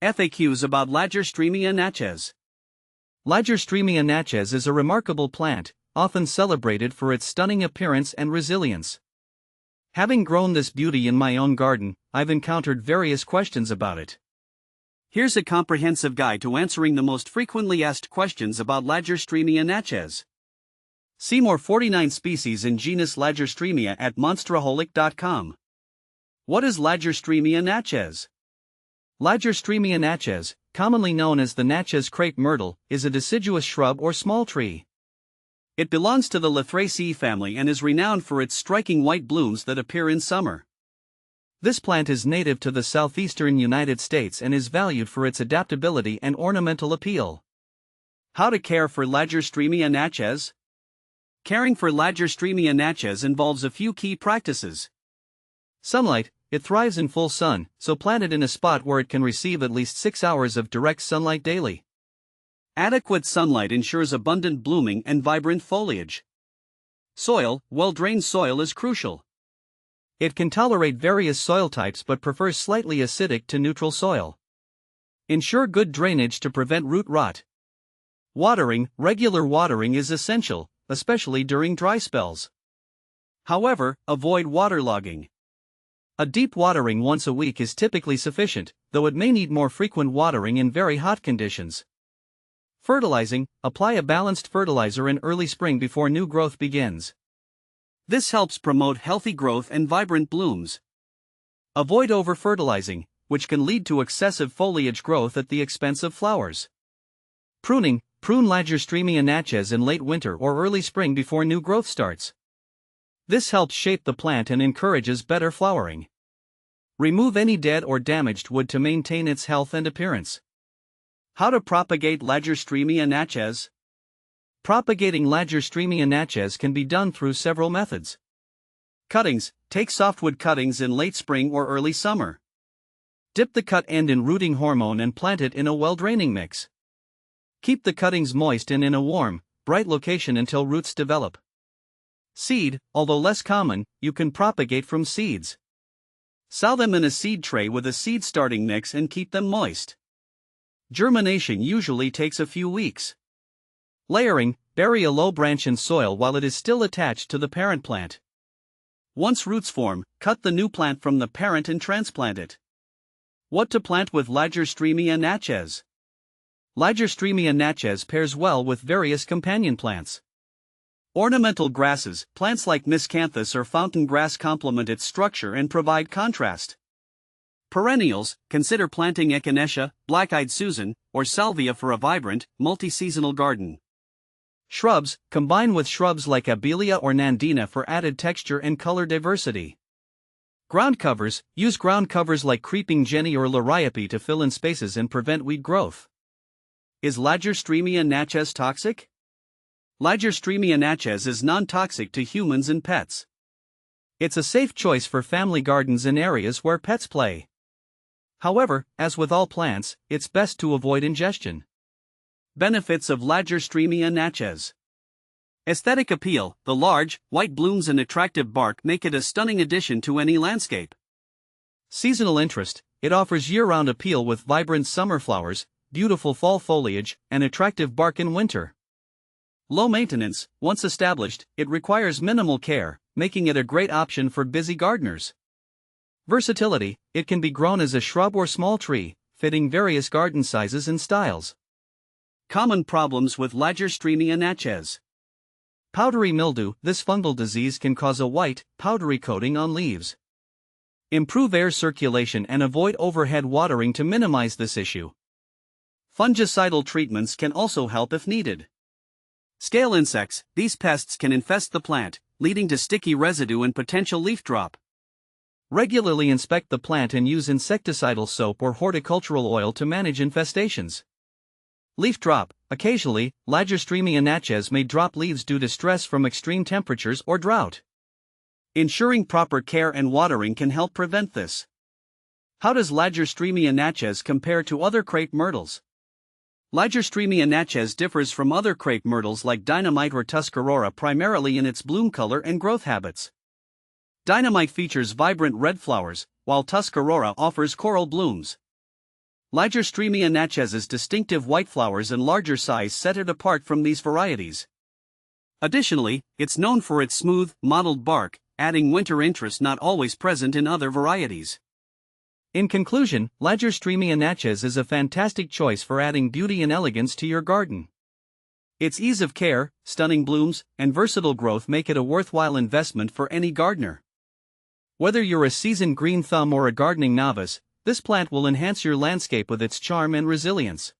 FAQs about Lagerstroemia Natchez. Lagerstroemia Natchez is a remarkable plant, often celebrated for its stunning appearance and resilience. Having grown this beauty in my own garden, I've encountered various questions about it. Here's a comprehensive guide to answering the most frequently asked questions about Lagerstroemia Natchez. See more 49 species in genus Lagerstroemia at monsteraholic.com. What is Lagerstroemia Natchez? Lagerstroemia Natchez, commonly known as the Natchez crepe myrtle, is a deciduous shrub or small tree. It belongs to the Lagerstroemia family and is renowned for its striking white blooms that appear in summer. This plant is native to the southeastern United States and is valued for its adaptability and ornamental appeal. How to care for Lagerstroemia Natchez? Caring for Lagerstroemia Natchez involves a few key practices. Sunlight. It thrives in full sun, so plant it in a spot where it can receive at least 6 hours of direct sunlight daily. Adequate sunlight ensures abundant blooming and vibrant foliage. Soil. Well-drained soil is crucial. It can tolerate various soil types but prefers slightly acidic to neutral soil. Ensure good drainage to prevent root rot. Watering. Regular watering is essential, especially during dry spells. However, avoid waterlogging. A deep watering once a week is typically sufficient, though it may need more frequent watering in very hot conditions. Fertilizing. Apply a balanced fertilizer in early spring before new growth begins. This helps promote healthy growth and vibrant blooms. Avoid over-fertilizing, which can lead to excessive foliage growth at the expense of flowers. Pruning. Prune Lagerstroemia Natchez in late winter or early spring before new growth starts. This helps shape the plant and encourages better flowering. Remove any dead or damaged wood to maintain its health and appearance. How to propagate Lagerstroemia Natchez? Propagating Lagerstroemia Natchez can be done through several methods. Cuttings. Take softwood cuttings in late spring or early summer. Dip the cut end in rooting hormone and plant it in a well-draining mix. Keep the cuttings moist and in a warm, bright location until roots develop. Seed. Although less common, you can propagate from seeds. Sow them in a seed tray with a seed starting mix and keep them moist. Germination usually takes a few weeks. Layering. Bury a low branch in soil while it is still attached to the parent plant. Once roots form, cut the new plant from the parent and transplant it. What to plant with Lagerstroemia Natchez? Lagerstroemia Natchez pairs well with various companion plants. Ornamental grasses, plants like miscanthus or fountain grass complement its structure and provide contrast. Perennials, consider planting echinacea, black-eyed Susan, or salvia for a vibrant, multi-seasonal garden. Shrubs, combine with shrubs like abelia or nandina for added texture and color diversity. Ground covers, use ground covers like creeping jenny or liriope to fill in spaces and prevent weed growth. Is Lagerstroemia Natchez toxic? Lagerstroemia Natchez is non-toxic to humans and pets. It's a safe choice for family gardens in areas where pets play. However, as with all plants, it's best to avoid ingestion. Benefits of Lagerstroemia Natchez. Aesthetic appeal. The large, white blooms and attractive bark make it a stunning addition to any landscape. Seasonal interest. It offers year-round appeal with vibrant summer flowers, beautiful fall foliage, and attractive bark in winter. Low maintenance. Once established, it requires minimal care, making it a great option for busy gardeners. Versatility. It can be grown as a shrub or small tree, fitting various garden sizes and styles. Common problems with Lagerstroemia Natchez. Powdery mildew. This fungal disease can cause a white, powdery coating on leaves. Improve air circulation and avoid overhead watering to minimize this issue. Fungicidal treatments can also help if needed. Scale insects. These pests can infest the plant, leading to sticky residue and potential leaf drop. Regularly inspect the plant and use insecticidal soap or horticultural oil to manage infestations. Leaf drop. Occasionally, Lagerstroemia Natchez may drop leaves due to stress from extreme temperatures or drought. Ensuring proper care and watering can help prevent this. How does Lagerstroemia Natchez compare to other crepe myrtles? Lagerstroemia Natchez differs from other crepe myrtles like dynamite or tuscarora primarily in its bloom color and growth habits. Dynamite features vibrant red flowers, while tuscarora offers coral blooms. Lagerstroemia Natchez's distinctive white flowers and larger size set it apart from these varieties. Additionally, it's known for its smooth, mottled bark, adding winter interest not always present in other varieties. In conclusion, Lagerstroemia Natchez is a fantastic choice for adding beauty and elegance to your garden. Its ease of care, stunning blooms, and versatile growth make it a worthwhile investment for any gardener. Whether you're a seasoned green thumb or a gardening novice, this plant will enhance your landscape with its charm and resilience.